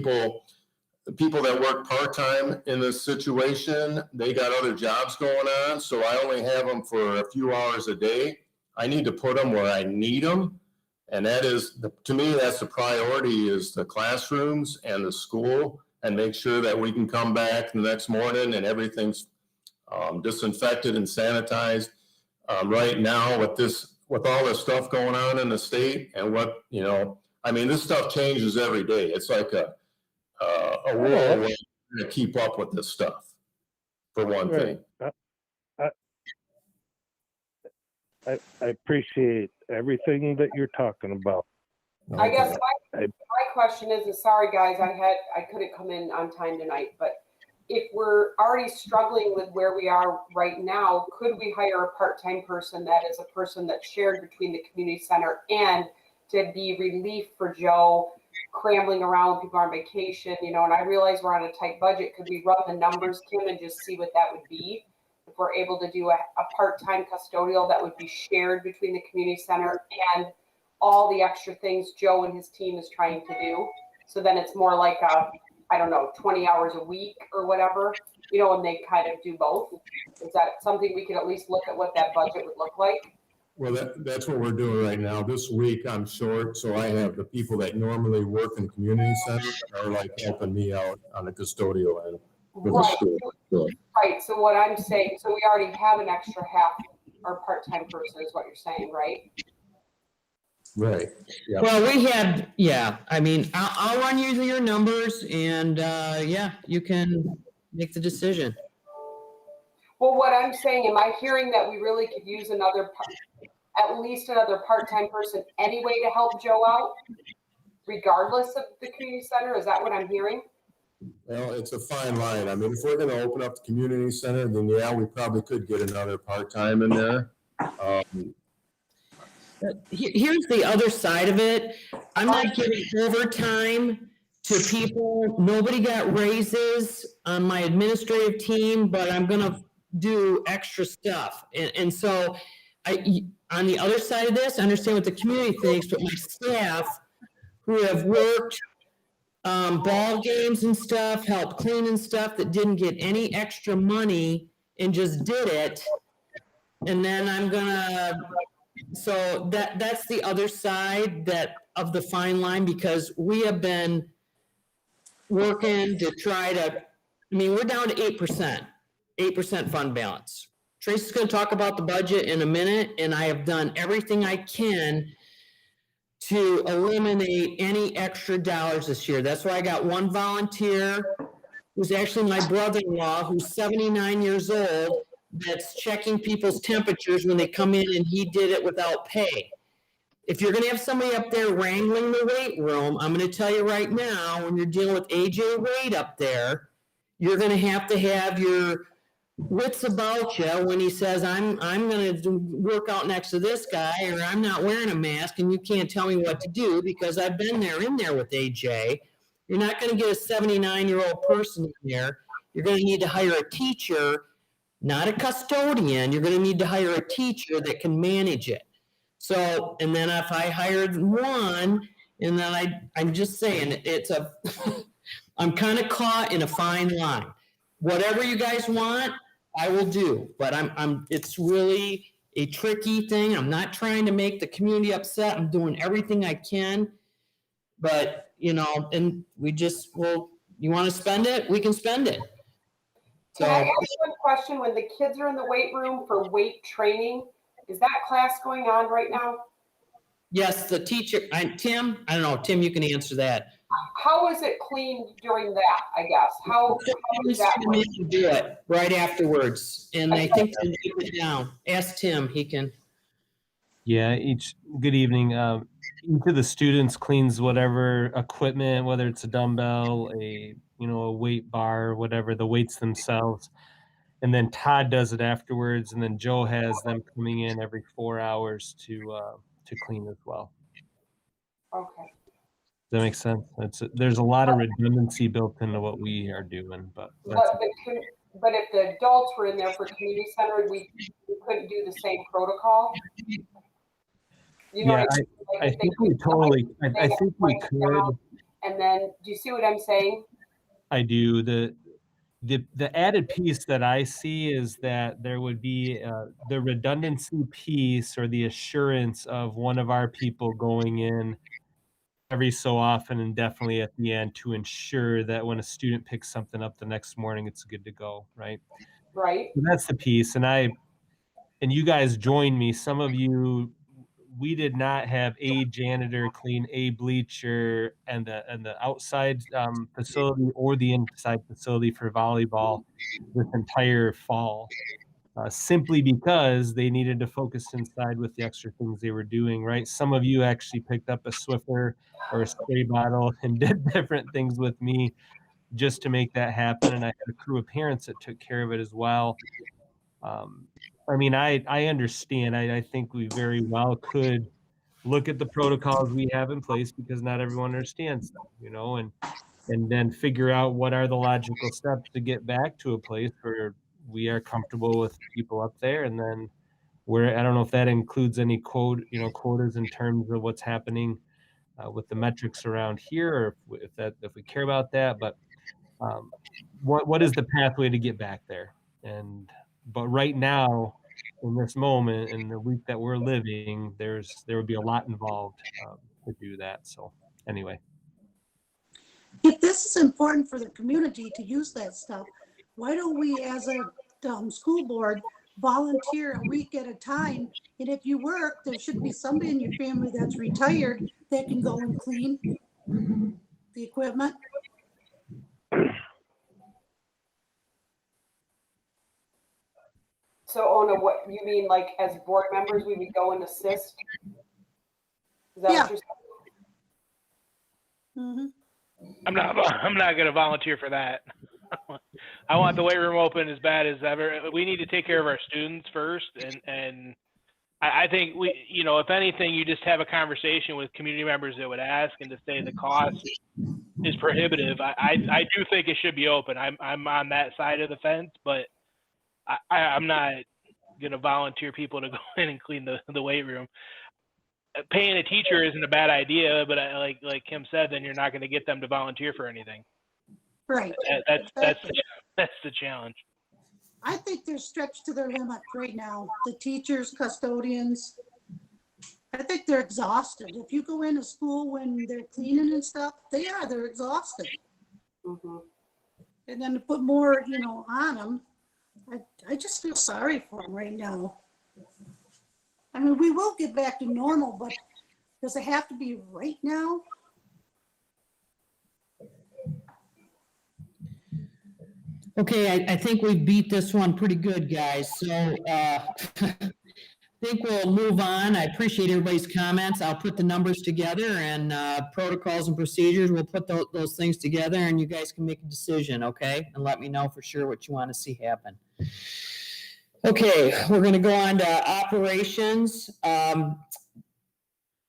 people that work part-time in this situation, they got other jobs going on, so I only have them for a few hours a day. I need to put them where I need them. And that is, to me, that's the priority, is the classrooms and the school, and make sure that we can come back the next morning and everything's disinfected and sanitized. Right now with all this stuff going on in the state and what, you know, I mean, this stuff changes every day. It's like a whirlwind to keep up with this stuff, for one thing. I appreciate everything that you're talking about. I guess my question is, sorry guys, I couldn't come in on time tonight, but if we're already struggling with where we are right now, could we hire a part-time person that is a person that's shared between the community center and to be relief for Joe scrambling around, people on vacation, you know, and I realize we're on a tight budget. Could we run the numbers, Kim, and just see what that would be? If we're able to do a part-time custodial that would be shared between the community center and all the extra things Joe and his team is trying to do. So then it's more like I don't know, 20 hours a week or whatever, you know, and they kind of do both. Is that something we could at least look at what that budget would look like? Well, that's what we're doing right now. This week I'm short, so I have the people that normally work in community centers are like helping me out on the custodial end. Right. Right. So what I'm saying, so we already have an extra half or part-time person is what you're saying, right? Right. Yeah. Well, we had, yeah, I mean, I'll run you through your numbers and, yeah, you can make the decision. Well, what I'm saying, am I hearing that we really could use at least another part-time person anyway to help Joe out, regardless of the community center? Is that what I'm hearing? Well, it's a fine line. I mean, if we're gonna open up the community center, then yeah, we probably could get another part-time in there. Here's the other side of it. I'm not giving overtime to people. Nobody got raises on my administrative team, but I'm gonna do extra stuff. And so on the other side of this, I understand what the community thinks, but my staff who have worked ball games and stuff, helped clean and stuff, that didn't get any extra money and just did it. And then I'm gonna, so that's the other side of the fine line, because we have been working to try to, I mean, we're down to 8% fund balance. Tracy's gonna talk about the budget in a minute, and I have done everything I can to eliminate any extra dollars this year. That's why I got one volunteer, who's actually my brother-in-law, who's 79 years old, that's checking people's temperatures when they come in, and he did it without pay. If you're gonna have somebody up there wrangling the weight room, I'm gonna tell you right now, when you're dealing with AJ Wade up there, you're gonna have your wits about you when he says, I'm gonna work out next to this guy, or I'm not wearing a mask and you can't tell me what to do, because I've been in there with AJ. You're not gonna get a 79-year-old person in there. You're gonna need to hire a teacher, not a custodian. You're gonna need to hire a teacher that can manage it. So, and then if I hired one, and then I'm just saying, I'm kind of caught in a fine line. Whatever you guys want, I will do, but it's really a tricky thing. I'm not trying to make the community upset. I'm doing everything I can. But, and we just, you want to spend it? We can spend it. Can I So, ask one question? When the kids are in the weight room for weight training, is that class going on right now? yes, the teacher, Tim, I don't know, Tim, you can answer that. How is it cleaned during that, I guess? How is that? Do it right afterwards, and I think they keep it down. Ask Tim, he can. Yeah, good evening. Each of the students cleans whatever equipment, whether it's a dumbbell, a weight bar, whatever, the weights themselves. And then Todd does it afterwards, and then Joe has them coming in every 4 hours to clean as well. Okay. Does that make sense? There's a lot of redundancy built into what we are doing, but if the adults were in there for community center, we couldn't do the same protocol. Yeah, I think we totally. I think we could. And then, do you see what I'm saying? I do. The added piece that I see is that there would be the redundancy piece, or the assurance of one of our people going in every so often, and definitely at the end, to ensure that when a student picks something up the next morning, it's good to go, right? Right. So that's the piece. And you guys joined me. Some of you, we did not have a janitor clean a bleacher and the outside facility or the inside facility for volleyball this entire fall, simply because they needed to focus inside with the extra things they were doing, right? Some of you actually picked up a Swiffer or a spray bottle and did different things with me just to make that happen. And I had a crew of parents that took care of it as well. I mean, I understand. I think we very well could look at the protocols we have in place, because not everyone understands them, and then figure out what are the logical steps to get back to a place where we are comfortable with people up there. And then I don't know if that includes any quotas in terms of what's happening with the metrics around here, or if we care about that. But what is the pathway to get back there? But right now, in this moment, in the week that we're living, there would be a lot involved to do that. So anyway. If this is important for the community to use that stuff, why don't we, as a school board, volunteer a week at a time? And if you work, there should be somebody in your family that's retired that can go and clean the equipment. So, Ona, what you mean, like as board members, we would go and assist? Is that Yeah. what you're saying? Mm-hmm. I'm not going to volunteer for that. I want the weight room open as bad as ever. We need to take care of our students first, and I think if anything, you just have a conversation with community members that would ask, and to say the cost is prohibitive. I do think it should be open. I'm on that side of the fence, but I'm not going to volunteer people to go in and clean the weight room. Paying a teacher isn't a bad idea, but like Kim said, then you're not going to get them to volunteer for anything. Right. That's the challenge. I think they're stretched to their limit right now. The teachers, custodians, I think they're exhausted. If you go into school when they're cleaning and stuff, they're exhausted. Mm-hmm. And then to put more, on them, I just feel sorry for them right now. I mean, we will get back to normal, but does it have to be right now? Okay, I think we beat this one pretty good, guys. So think we'll move on. I appreciate everybody's comments. I'll put the numbers together and protocols and procedures. We'll put those things together and you guys can make a decision, okay? And let me know for sure what you want to see happen. Okay, we're going to go on to operations.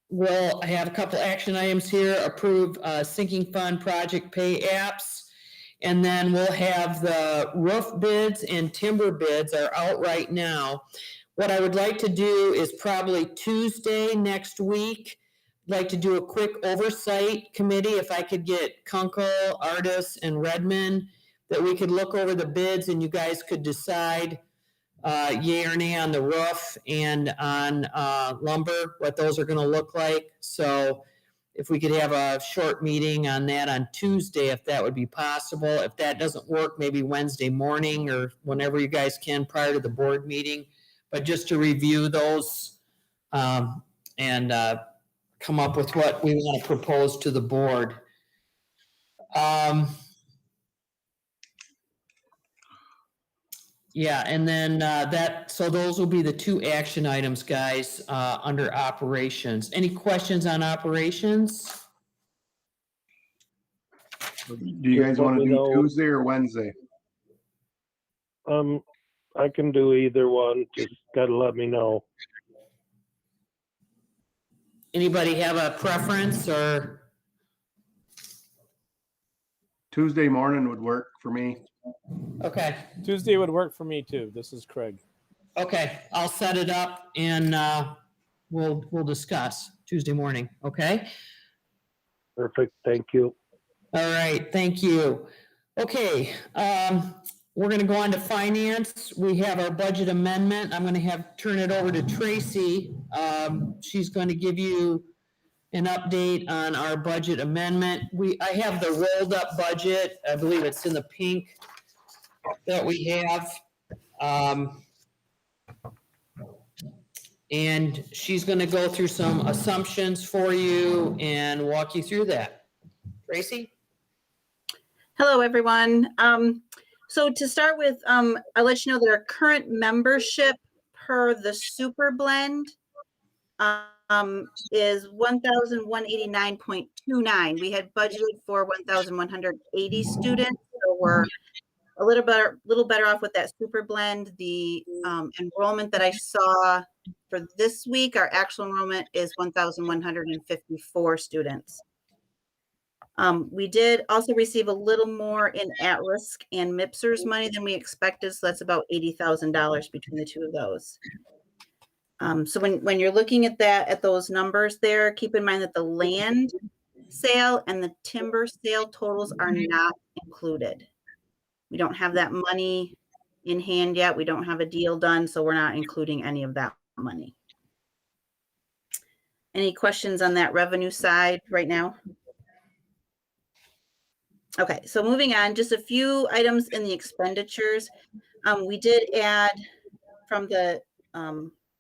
We'll have a couple action items here. Approve sinking fund project pay apps. And then we'll have the roof bids and timber bids are out right now. What I would like to do is probably Tuesday next week, I'd like to do a quick oversight committee. If I could get Kunkel, Artis, and Redmond, that we could look over the bids and you guys could decide yay or nay on the roof and on lumber, what those are gonna look like. So if we could have a short meeting on that on Tuesday, if that would be possible. If that doesn't work, maybe Wednesday morning or whenever you guys can prior to the board meeting. But just to review those and come up with what we want to propose to the board. Yeah, and then so those will be the two action items, guys, under operations. Any questions on operations? Do you guys want to do Tuesday or Wednesday? I can do either one. Just gotta let me know. Anybody have a preference or? Tuesday morning would work for me. Okay, Tuesday would work for me too. This is Craig. okay, I'll set it up and we'll discuss Tuesday morning, okay? Perfect. Thank you. All right, thank you. Okay, we're gonna go on to finance. We have our budget amendment. I'm gonna turn it over to Tracy. She's going to give you an update on our budget amendment. I have the rolled up budget. I believe it's in the pink that we have. And she's gonna go through some assumptions for you and walk you through that. Tracy? Hello, everyone. So to start with, I'll let you know that our current membership per the Super Blend is 1,189.29. We had budgeted for 1,180 students, so we're a little better off with that Super Blend. The enrollment that I saw for this week, our actual enrollment is 1,154 students. We did also receive a little more in at-risk and MIPSers money than we expected, so that's about $80,000 between the two of those. So when you're looking at those numbers there, keep in mind that the land sale and the timber sale totals are not included. We don't have that money in hand yet. We don't have a deal done, so we're not including any of that money. Any questions on that revenue side right now? Okay, so moving on, just a few items in the expenditures. We did add from the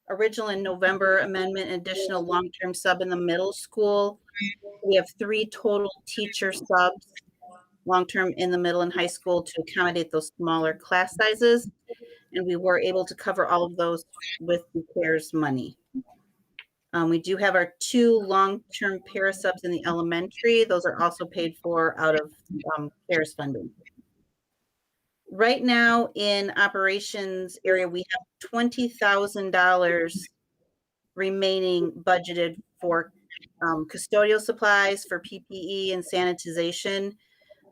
original in November amendment, an additional long-term sub in the middle school. We have 3 total teacher subs, long-term in the middle and high school, to accommodate those smaller class sizes. And we were able to cover all of those with the CARES money. We do have our 2 long-term para subs in the elementary. Those are also paid for out of CARES funding. Right now in operations area, we have $20,000 remaining budgeted for custodial supplies, for PPE and sanitization.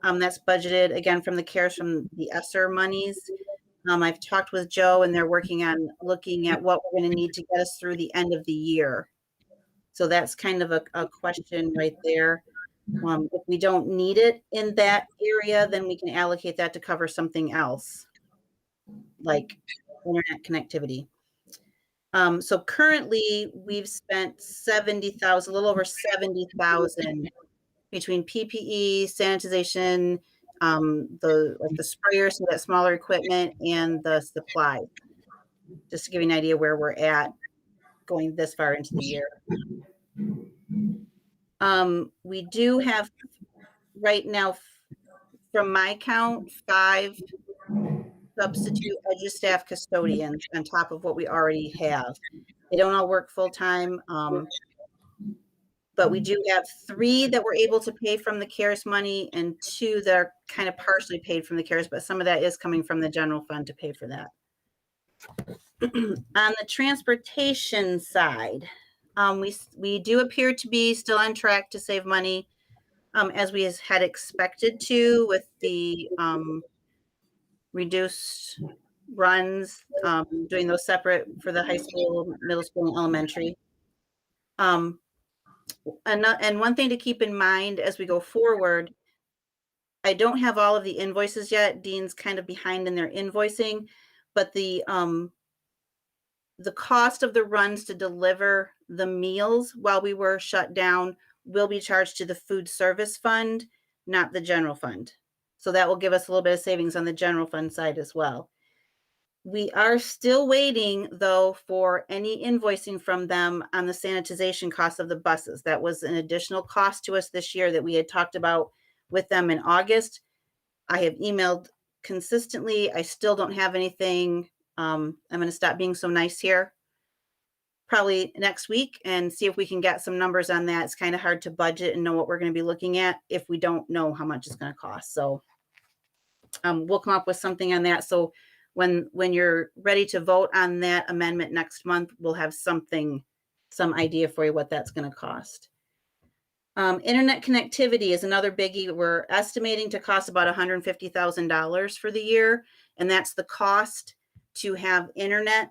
That's budgeted again from the CARES, from the ESSER monies. I've talked with Joe and they're working on looking at what we're going to need to get us through the end of the year. So that's kind of a question right there. If we don't need it in that area, then we can allocate that to cover something else, like internet connectivity. So currently we've spent 70,000, a little over 70,000 between PPE, sanitization, the sprayers, so that smaller equipment, and the supply. Just to give you an idea where we're at going this far into the year. We do have right now, from my count, 5 substitute EduStaff custodians on top of what we already have. They don't all work full-time. But we do have 3 that we're able to pay from the CARES money and 2 that are kind of partially paid from the CARES, but some of that is coming from the general fund to pay for that. On the transportation side, we do appear to be still on track to save money, as we had expected to, with the reduced runs, doing those separate for the high school, middle school, and elementary. And one thing to keep in mind as we go forward, I don't have all of the invoices yet. Dean's kind of behind in their invoicing, but the cost of the runs to deliver the meals while we were shut down will be charged to the food service fund, not the general fund. So that will give us a little bit of savings on the general fund side as well. We are still waiting, though, for any invoicing from them on the sanitization cost of the buses. That was an additional cost to us this year that we had talked about with them in August. I have emailed consistently. I still don't have anything. I'm going to stop being so nice here probably next week and see if we can get some numbers on that. It's kind of hard to budget and know what we're going to be looking at if we don't know how much it's going to cost. So we'll come up with something on that. So when you're ready to vote on that amendment next month, we'll have some idea for you what that's going to cost. Internet connectivity is another biggie. We're estimating to cost about $150,000 for the year, and that's the cost to have internet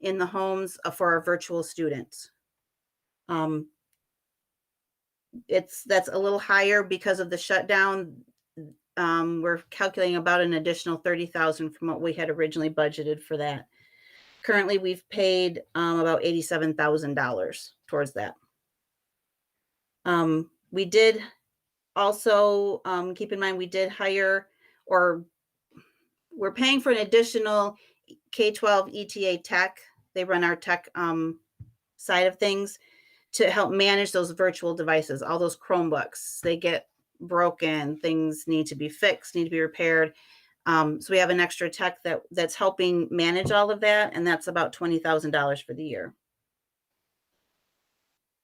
in the homes for our virtual students. That's a little higher because of the shutdown. We're calculating about an additional $30,000 from what we had originally budgeted for that. Currently, we've paid about $87,000 towards that. We did also keep in mind we did hire, or we're paying for an additional K-12 ETA tech. They run our tech side of things to help manage those virtual devices, all those Chromebooks. They get broken, things need to be fixed, need to be repaired. So we have an extra tech that's helping manage all of that, and that's about $20,000 for the year.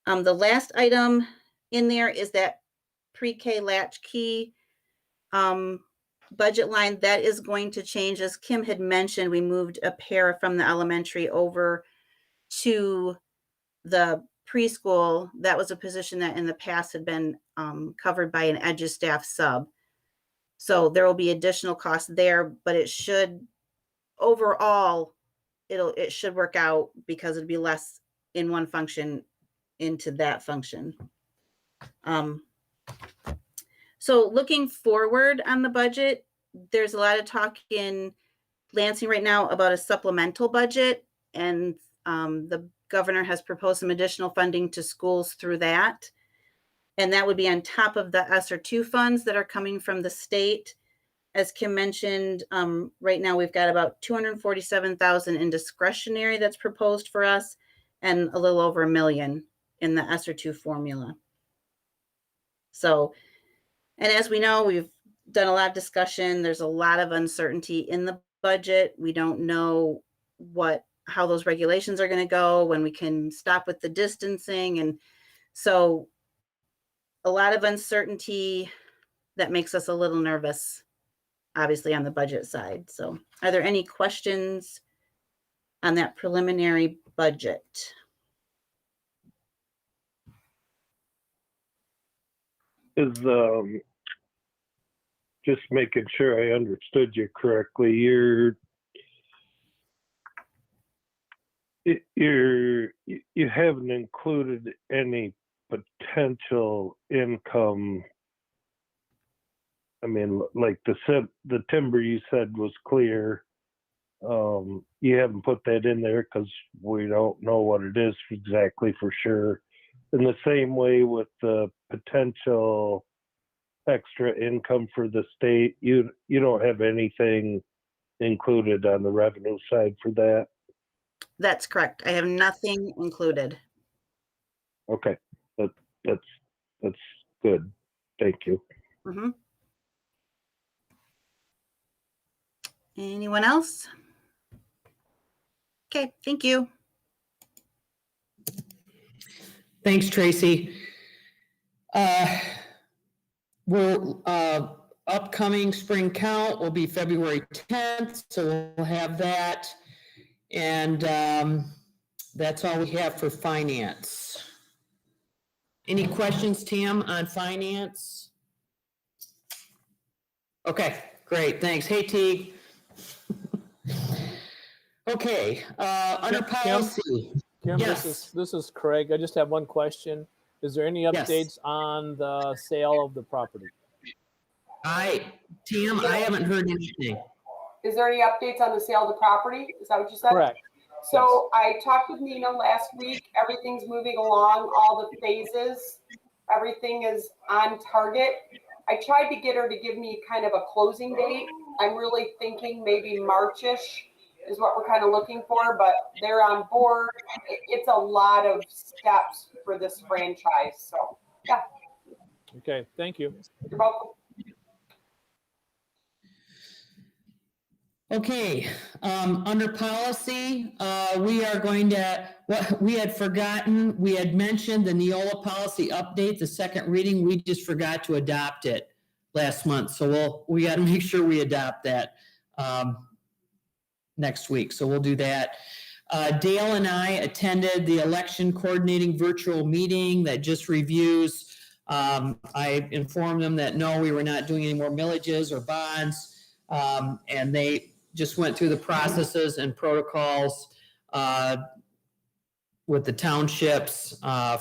The last item in there is that pre-K latchkey budget line. That is going to change. As Kim had mentioned, we moved a para from the elementary over to the preschool. That was a position that in the past had been covered by an EDGE staff sub. So there will be additional costs there, but it should overall, it should work out because it'd be less in one function into that function. So looking forward on the budget, there's a lot of talk in Lansing right now about a supplemental budget, and the governor has proposed some additional funding to schools through that. And that would be on top of the ESSER 2 funds that are coming from the state. As Kim mentioned, right now we've got about $247,000 in discretionary that's proposed for us, and a little over $1 million in the ESSER 2 formula. So, and as we know, we've done a lot of discussion. There's a lot of uncertainty in the budget. We don't know how those regulations are going to go, when we can stop with the distancing. And so a lot of uncertainty that makes us a little nervous, obviously, on the budget side. So are there any questions on that preliminary budget? Is just making sure I understood you correctly. You haven't included any potential income. I mean, like the timber you said was clear. You haven't put that in there because we don't know what it is exactly for sure. In the same way with the potential extra income for the state, you don't have anything included on the revenue side for that? That's correct. I have nothing included. Okay, that's good. Thank you. Mm-hmm. Anyone else? Okay, thank you. Thanks, Tracy. Upcoming spring count will be February 10th, so we'll have that. And that's all we have for finance. Any questions, Tim, on finance? Okay, great, thanks. Hey, Teague. Okay, under Kim? policy. Kim, Yes. this is Craig. I just have one question. Is there any Yes. updates on the sale of the property? Tim, I haven't heard anything. Is there any updates on the sale of the property? Is that what you said? Correct. So I talked with Nina last week. Everything's moving along, all the phases. Everything is on target. I tried to get her to give me kind of a closing date. I'm really thinking maybe March-ish is what we're kind of looking for, but they're on board. It's a lot of steps for this franchise. So, yeah. Okay, thank you. You're welcome. Okay, under policy, we are going to, what we had forgotten, we had mentioned the Neola policy update, the second reading, we just forgot to adopt it last month. So we got to make sure we adopt that next week. So we'll do that. Dale and I attended the election coordinating virtual meeting that just reviews. I informed them that no, we were not doing any more millages or bonds. And they just went through the processes and protocols with the townships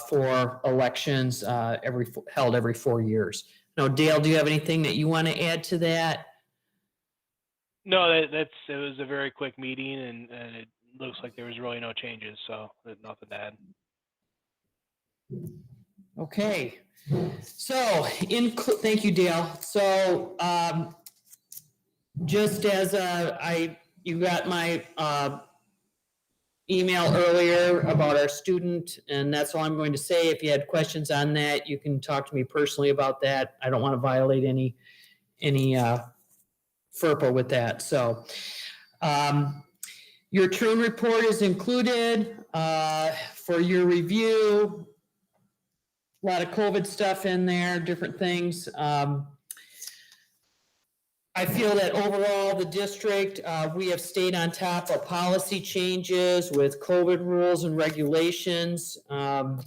for elections held every 4 years. Now, Dale, do you have anything that you want to add to that? No, it was a very quick meeting, and it looks like there was really no changes, so there's nothing to add. Okay, so thank you, Dale. So just as you got my email earlier about our student, and that's all I'm going to say. If you had questions on that, you can talk to me personally about that. I don't want to violate any FERPA with that. So your Troon report is included for your review. A lot of COVID stuff in there, different things. I feel that overall, the district, we have stayed on top of policy changes with COVID rules and regulations. I'm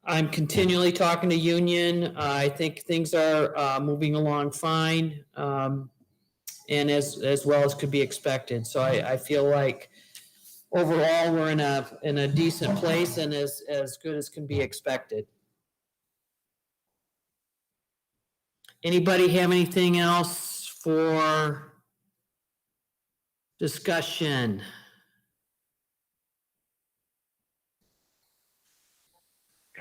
continually talking to Union. I think things are moving along fine, and as well as could be expected. So I feel like overall, we're in a decent place and as good as can be expected. Anybody have anything else for discussion?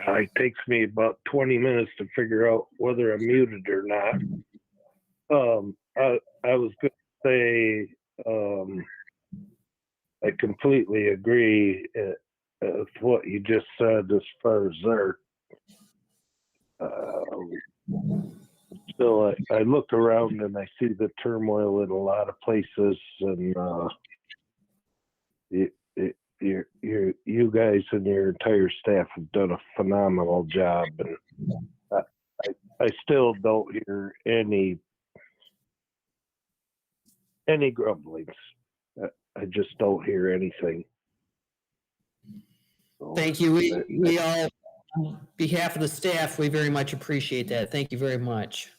It takes me about 20 minutes to figure out whether I'm muted or not. I was going to say, I completely agree with what you just said as far as there. Still, I look around and I see the turmoil in a lot of places, and you guys and your entire staff have done a phenomenal job, and I still don't hear any grumblings. I just don't hear anything. So, Thank you. We all, on behalf of the staff, we very much appreciate that. Thank you very much.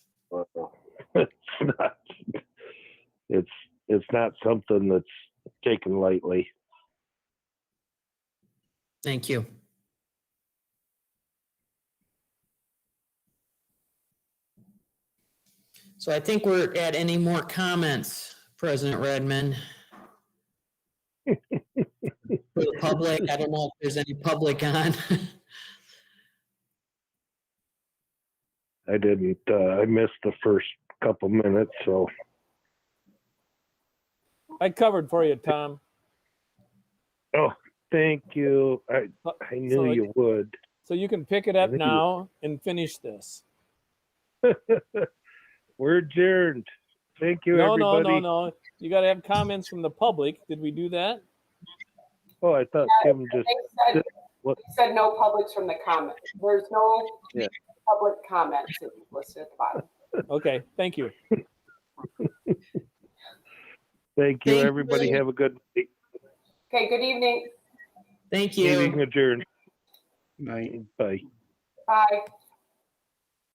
It's not something that's taken lightly. Thank you. So I think we're at any more comments, President Redmond. For the public, I don't know if there's any public on. I didn't. I missed the first couple minutes, so. I covered for you, Tom. Oh, thank you. I knew you would. So you can pick it up now and finish this. We're adjourned. Thank you, everybody. No. You got to have comments from the public. Did we do that? Oh, I thought Kim just. What? It said no publics from the comment. There's no Yeah. public comments listed at the bottom. Okay, thank you. Thank you, Thank everybody. you. Have a good night. Okay, good evening. Thank Meeting you. adjourned. Night. Bye. Bye.